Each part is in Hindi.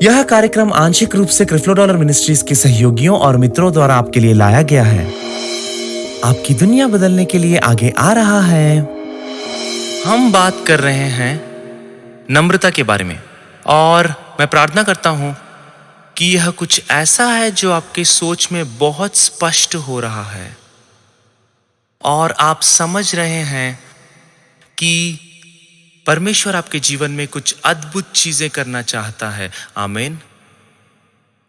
यह कार्यक्रम आंशिक रूप से क्रिफ्लो डॉलर मिनिस्ट्रीज के सहयोगियों और मित्रों द्वारा आपके लिए लाया गया है। आपकी दुनिया बदलने के लिए आगे आ रहा है। हम बात कर रहे हैं नम्रता के बारे में, और मैं प्रार्थना करता हूं कि यह कुछ ऐसा है जो आपके सोच में बहुत स्पष्ट हो रहा है और आप समझ रहे हैं कि परमेश्वर आपके जीवन में कुछ अद्भुत चीजें करना चाहता है। आमीन।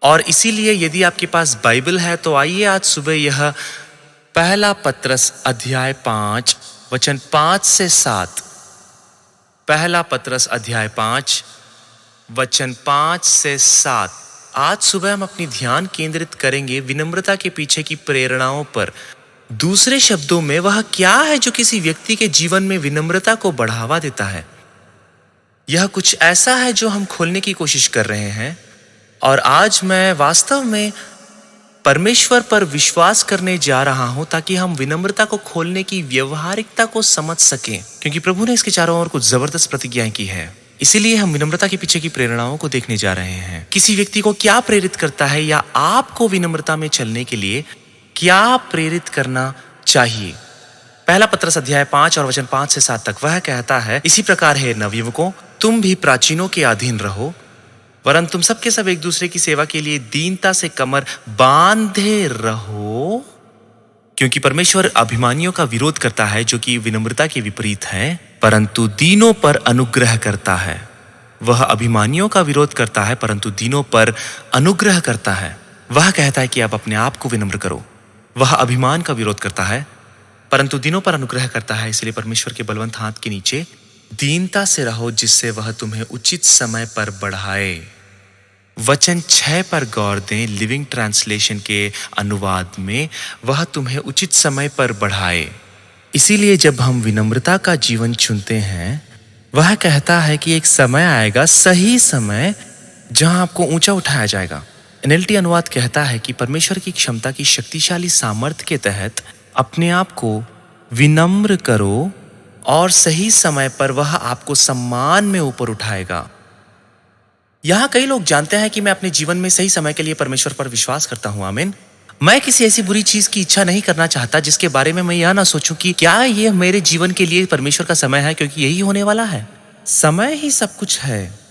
और इसीलिए यदि आपके पास बाइबल है तो आइए आज सुबह यह पहला पत्रस अध्याय 5 वचन 5 से 7, पहला पत्रस अध्याय 5 वचन 5 से 7, आज सुबह हम अपनी ध्यान केंद्रित करेंगे विनम्रता के पीछे की प्रेरणाओं पर। दूसरे शब्दों में, वह क्या है जो किसी व्यक्ति के जीवन में विनम्रता को बढ़ावा देता है। यह कुछ ऐसा है जो हम खोलने की कोशिश कर रहे हैं, और आज मैं वास्तव में परमेश्वर पर विश्वास करने जा रहा हूं ताकि हम विनम्रता को खोलने की व्यवहारिकता को समझ सकें, क्योंकि प्रभु ने इसके चारों ओर कुछ जबरदस्त प्रतिज्ञाएं की है। इसीलिए हम विनम्रता के पीछे की प्रेरणाओं को देखने जा रहे हैं। किसी व्यक्ति को क्या प्रेरित करता है, या आपको विनम्रता में चलने के लिए क्या प्रेरित करना चाहिए। पहला पत्रस अध्याय 5 और वचन 5 से 7 तक वह कहता है, इसी प्रकार है नवयुवकों, तुम भी प्राचीनों के अधीन रहो, वरन तुम सबके सब एक दूसरे की सेवा के लिए दीनता से कमर बांधे रहो, क्योंकि परमेश्वर अभिमानियों का विरोध करता है जो कि विनम्रता के विपरीत है, परंतु दीनों पर अनुग्रह करता है। वह अभिमानियों का विरोध करता है परंतु दीनों पर अनुग्रह करता है। वह कहता है कि आप अपने आप को विनम्र करो। वह अभिमान का विरोध करता है परंतु दीनों पर अनुग्रह करता है। इसलिए परमेश्वर के बलवंत हाथ के नीचे दीनता से रहो, जिससे वह तुम्हें उचित समय पर बढ़ाए। वचन 6 पर गौर दें। लिविंग ट्रांसलेशन के अनुवाद में, वह तुम्हें उचित समय पर बढ़ाए। इसीलिए जब हम विनम्रता का जीवन चुनते हैं, वह कहता है कि एक समय आएगा, सही समय, जहां आपको ऊंचा उठाया जाएगा। NLT अनुवाद कहता है कि परमेश्वर की क्षमता की शक्तिशाली सामर्थ्य के तहत अपने आप को विनम्र करो और सही समय पर वह आपको सम्मान में ऊपर उठाएगा। यहां कई लोग जानते हैं कि मैं अपने जीवन में सही समय के लिए परमेश्वर पर विश्वास करता हूं। आमीन। मैं किसी ऐसी बुरी चीज की इच्छा नहीं करना चाहता जिसके बारे में मैं यह ना सोचूं कि क्या यह मेरे जीवन के लिए परमेश्वर का समय है, क्योंकि यही होने वाला है। समय ही सब कुछ है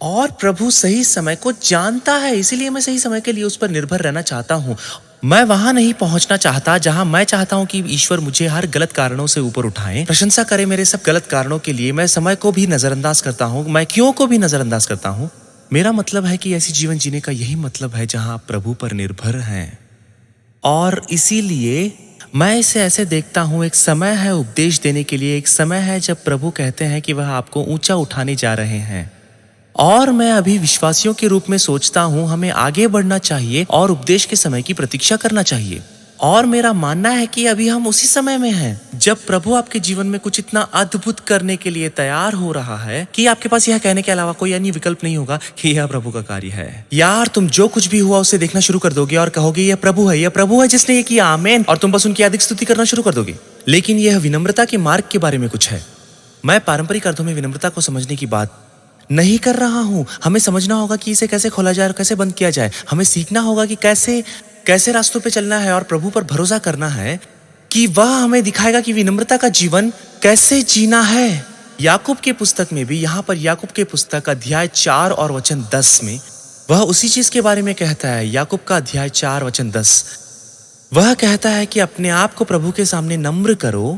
और प्रभु सही समय को जानता है। इसीलिए मैं सही समय के लिए उस पर निर्भर रहना चाहता हूं। मैं वहां नहीं पहुंचना चाहता जहां मैं चाहता हूं कि ईश्वर मुझे हर गलत कारणों से ऊपर उठाए, प्रशंसा करे मेरे सब गलत कारणों के लिए। मैं समय को भी नजरअंदाज करता हूं, मैं क्यों को भी नजरअंदाज करता हूं। मेरा मतलब है कि ऐसी जीवन जीने का यही मतलब है जहां आप प्रभु पर निर्भर हैं। और इसीलिए मैं इसे ऐसे देखता हूं, एक समय है उपदेश देने के लिए, एक समय है जब प्रभु कहते हैं कि वह आपको ऊंचा उठाने जा रहे हैं। और मैं अभी विश्वासियों के रूप में सोचता हूं हमें आगे बढ़ना चाहिए और उपदेश के समय की प्रतीक्षा करना चाहिए। और मेरा मानना है कि अभी हम उसी समय में हैं जब प्रभु आपके जीवन में कुछ इतना अद्भुत करने के लिए तैयार हो रहा है कि आपके पास यह कहने के अलावा कोई अन्य विकल्प नहीं होगा कि यह प्रभु का कार्य है। यार, तुम जो कुछ भी हुआ उसे देखना शुरू कर दोगे और कहोगे यह प्रभु है जिसने ये किया, आमीन, और तुम बस उनकी अधिक स्तुति करना शुरू कर दोगे। लेकिन यह विनम्रता के मार्ग के बारे में कुछ है। मैं पारंपरिक अर्थों में विनम्रता को समझने की बात नहीं कर रहा हूं। हमें समझना होगा कि इसे कैसे खोला जाए और कैसे बंद किया जाए। हमें सीखना होगा कि कैसे रास्तों पे चलना है और प्रभु पर भरोसा करना है कि वह हमें दिखाएगा कि विनम्रता का जीवन कैसे जीना है। याकूब के पुस्तक में भी, यहाँ पर याकूब के पुस्तक अध्याय 4 और वचन 10 में वह उसी चीज के बारे में कहता है। याकूब का अध्याय 4 वचन 10 वह कहता है कि अपने आप को प्रभु के सामने नम्र करो,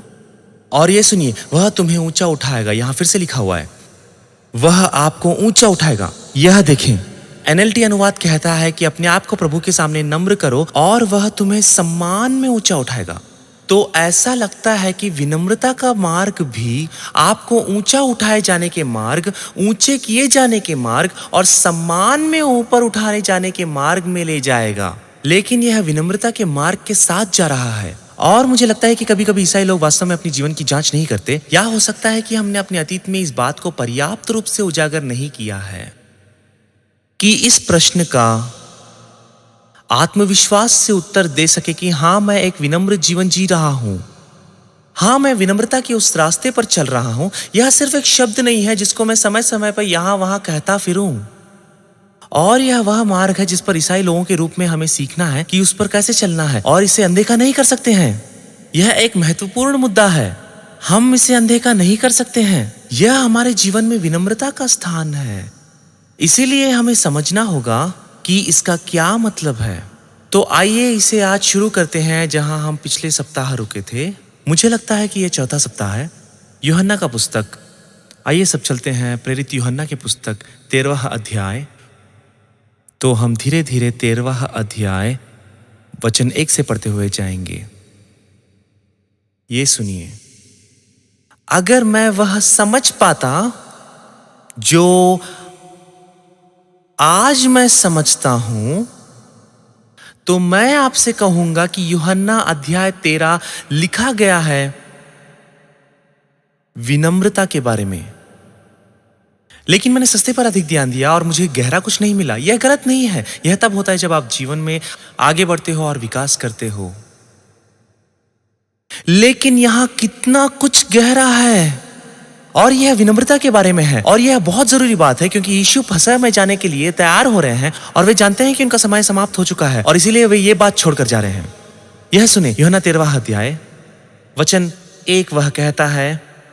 और ये सुनिए, वह तुम्हें ऊंचा उठाएगा। यहां फिर से लिखा हुआ है, वह आपको ऊंचा उठाएगा। यह देखें, NLT अनुवाद कहता है कि अपने आप को प्रभु के सामने नम्र करो और वह तुम्हें सम्मान में ऊंचा उठाएगा। तो ऐसा लगता है कि विनम्रता का मार्ग भी आपको ऊंचा उठाए जाने के मार्ग, ऊंचे किए जाने के मार्ग और सम्मान में ऊपर उठाए जाने के मार्ग में ले जाएगा। लेकिन यह विनम्रता के मार्ग के साथ जा रहा है। और मुझे लगता है कि कभी कभी ईसाई लोग वास्तव में अपनी जीवन की जांच नहीं करते, या हो सकता है कि हमने अपने अतीत में इस बात को पर्याप्त रूप से उजागर नहीं किया है कि इस प्रश्न का आत्मविश्वास से उत्तर दे सके कि हाँ, मैं एक विनम्र जीवन जी रहा हूं, हाँ, मैं विनम्रता के उस रास्ते पर चल रहा हूं। यह सिर्फ एक शब्द नहीं है जिसको मैं समय समय पर यहां वहां कहता फिरूं। और यह वह मार्ग है जिस पर ईसाई लोगों के रूप में हमें सीखना है कि उस पर कैसे चलना है और इसे अनदेखा नहीं कर सकते हैं। यह एक महत्वपूर्ण मुद्दा है, हम इसे अनदेखा नहीं कर सकते हैं। यह हमारे जीवन में विनम्रता का स्थान है, इसीलिए हमें समझना होगा कि इसका क्या मतलब है। तो आइए इसे आज शुरू करते हैं जहां हम पिछले सप्ताह रुके थे। मुझे लगता है कि यह चौथा सप्ताह है। यूहन्ना का पुस्तक, आइए सब चलते हैं प्रेरित यूहन्ना के पुस्तक 13वां अध्याय। तो हम धीरे धीरे 13वां अध्याय वचन 1 से पढ़ते हुए जाएंगे। ये सुनिए, अगर मैं वह समझ पाता जो आज मैं समझता हूं तो मैं आपसे कहूंगा कि यूहन्ना अध्याय 13 लिखा गया है विनम्रता के बारे में। लेकिन मैंने सस्ते पर अधिक ध्यान दिया और मुझे गहरा कुछ नहीं मिला। यह गलत नहीं है, यह तब होता है जब आप जीवन में आगे बढ़ते हो और विकास करते हो। लेकिन यहां कितना कुछ गहरा है और यह विनम्रता के बारे में है। और यह बहुत जरूरी बात है क्योंकि यीशु फसह में जाने के लिए तैयार हो रहे हैं और वे जानते हैं कि उनका समय समाप्त हो चुका है और इसीलिए वे ये बात छोड़कर जा रहे हैं। यह सुने, यूहन्ना 13वां अध्याय वचन 1 वह कहता है,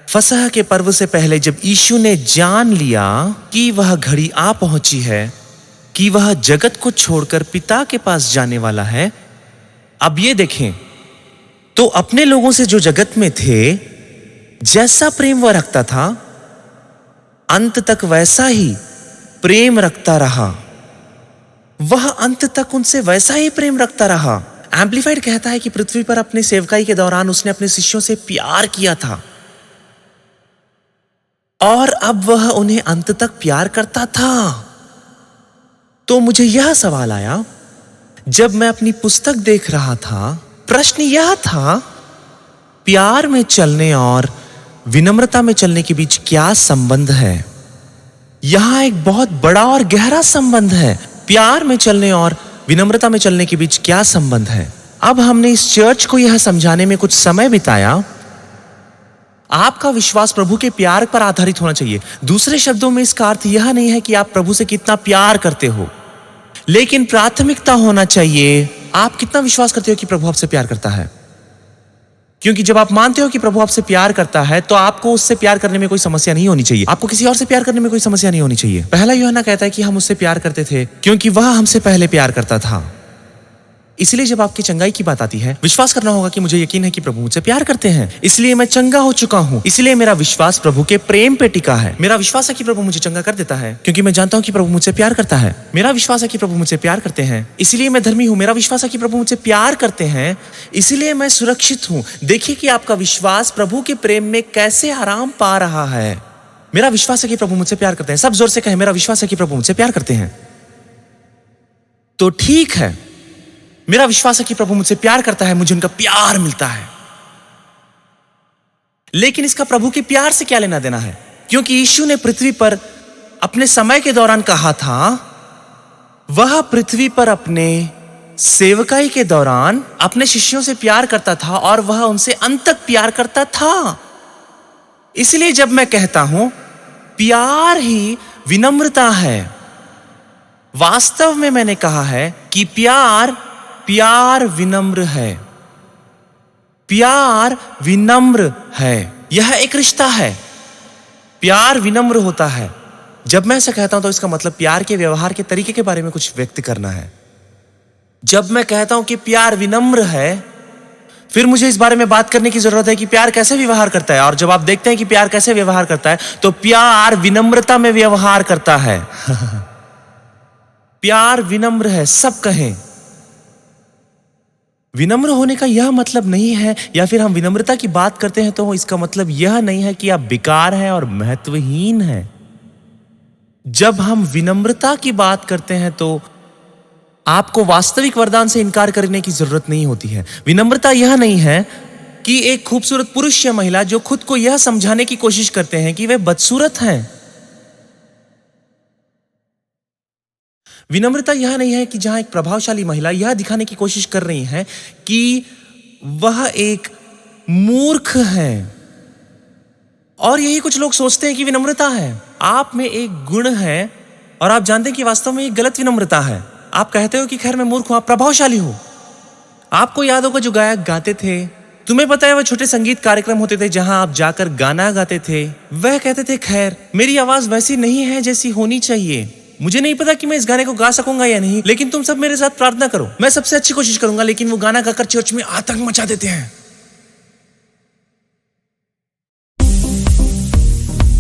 फसह के पर्व से पहले जब यीशु ने जान लिया कि वह घड़ी आ पहुंची है कि वह जगत को छोड़कर पिता के पास जाने वाला है। अब ये देखें, तो अपने लोगों से जो जगत में थे जैसा प्रेम वह रखता था, अंत तक वैसा ही प्रेम रखता रहा। वह अंत तक उनसे वैसा ही प्रेम रखता रहा। एम्प्लीफाइड कहता है कि पृथ्वी पर अपने सेवकाई के दौरान उसने अपने शिष्यों से प्यार किया था और अब वह उन्हें अंत तक प्यार करता था। तो मुझे यह सवाल आया जब मैं अपनी पुस्तक देख रहा था। प्रश्न यह था, प्यार में चलने और विनम्रता में चलने के बीच क्या संबंध है? यहां एक बहुत बड़ा और गहरा संबंध है। प्यार में चलने और विनम्रता में चलने के बीच क्या संबंध है? अब हमने इस चर्च को यह समझाने में कुछ समय बिताया। आपका विश्वास प्रभु के प्यार पर आधारित होना चाहिए। दूसरे शब्दों में इसका अर्थ यह नहीं है कि आप प्रभु से कितना प्यार करते हो, लेकिन प्राथमिकता होना चाहिए आप कितना विश्वास करते हो कि प्रभु आपसे प्यार करता है। क्योंकि जब आप मानते हो कि प्रभु आपसे प्यार करता है तो आपको उससे प्यार करने में कोई समस्या नहीं होनी चाहिए। आपको किसी और से प्यार करने में कोई समस्या नहीं होनी चाहिए। पहला यूहन्ना कहता है कि हम उससे प्यार करते थे क्योंकि वह हमसे पहले प्यार करता था। इसलिए जब आपकी चंगाई की बात आती है, विश्वास करना होगा कि मुझे यकीन है कि प्रभु मुझसे प्यार करते हैं, इसलिए मैं चंगा हो चुका हूं। इसलिए मेरा विश्वास प्रभु के प्रेम पे टिका है। मेरा विश्वास है कि प्रभु मुझे चंगा कर देता है क्योंकि मैं जानता हूं कि प्रभु मुझसे प्यार करता है। मेरा विश्वास है कि प्रभु मुझसे प्यार करते हैं, इसलिए मैं धर्मी हूं। मेरा विश्वास है कि प्रभु मुझसे प्यार करते हैं, इसलिए मैं सुरक्षित हूं। देखिए कि आपका विश्वास प्रभु के प्रेम में कैसे आराम पा रहा है। मेरा विश्वास है कि प्रभु मुझसे प्यार करते हैं। सब जोर से कहें, मेरा विश्वास है कि प्रभु मुझसे प्यार करते हैं। तो ठीक है, मेरा विश्वास है कि प्रभु मुझसे प्यार करता है, मुझे उनका प्यार मिलता है। लेकिन इसका प्रभु के प्यार से क्या लेना देना है? क्योंकि यीशु ने पृथ्वी पर अपने समय के दौरान कहा था, वह पृथ्वी पर अपने सेवकाई के दौरान अपने शिष्यों से प्यार करता था और वह उनसे अंत तक प्यार करता था। इसलिए जब मैं कहता हूं प्यार ही विनम्रता है, वास्तव में मैंने कहा है कि प्यार विनम्र है। प्यार विनम्र है। यह एक रिश्ता है। प्यार विनम्र होता है। जब मैं ऐसा कहता हूं तो इसका मतलब प्यार के व्यवहार के तरीके के बारे में कुछ व्यक्त करना है। जब मैं कहता हूं कि प्यार विनम्र है, फिर मुझे इस बारे में बात करने की जरूरत है कि प्यार कैसे व्यवहार करता है। और जब आप देखते हैं कि प्यार कैसे व्यवहार करता है, तो प्यार विनम्रता में व्यवहार करता है। प्यार विनम्र है। सब कहें, विनम्र होने का यह मतलब नहीं है, या फिर हम विनम्रता की बात करते हैं तो इसका मतलब यह नहीं है कि आप बेकार हैं और महत्वहीन हैं। जब हम विनम्रता की बात करते हैं तो आपको वास्तविक वरदान से इनकार करने की जरूरत नहीं होती है। विनम्रता यह नहीं है कि एक खूबसूरत पुरुष या महिला जो खुद को यह समझाने की कोशिश करते हैं कि वे बदसूरत हैं। विनम्रता यह नहीं है कि जहां एक प्रभावशाली महिला यह दिखाने की कोशिश कर रही है कि वह एक मूर्ख है। और यही कुछ लोग सोचते हैं कि विनम्रता है। आप में एक गुण है और आप जानते हैं कि वास्तव में ये गलत विनम्रता है। आप कहते हो कि खैर मैं मूर्ख हूं, आप प्रभावशाली हो। आपको याद होगा जो गायक गाते थे, तुम्हें पता है वो छोटे संगीत कार्यक्रम होते थे जहां आप जाकर गाना गाते थे। वह कहते थे खैर मेरी आवाज वैसी नहीं है जैसी होनी चाहिए। मुझे नहीं पता कि मैं इस गाने को गा सकूंगा या नहीं, लेकिन तुम सब मेरे साथ प्रार्थना करो। मैं सबसे अच्छी कोशिश करूंगा, लेकिन वो गाना गाकर चर्च में आतंक मचा देते हैं।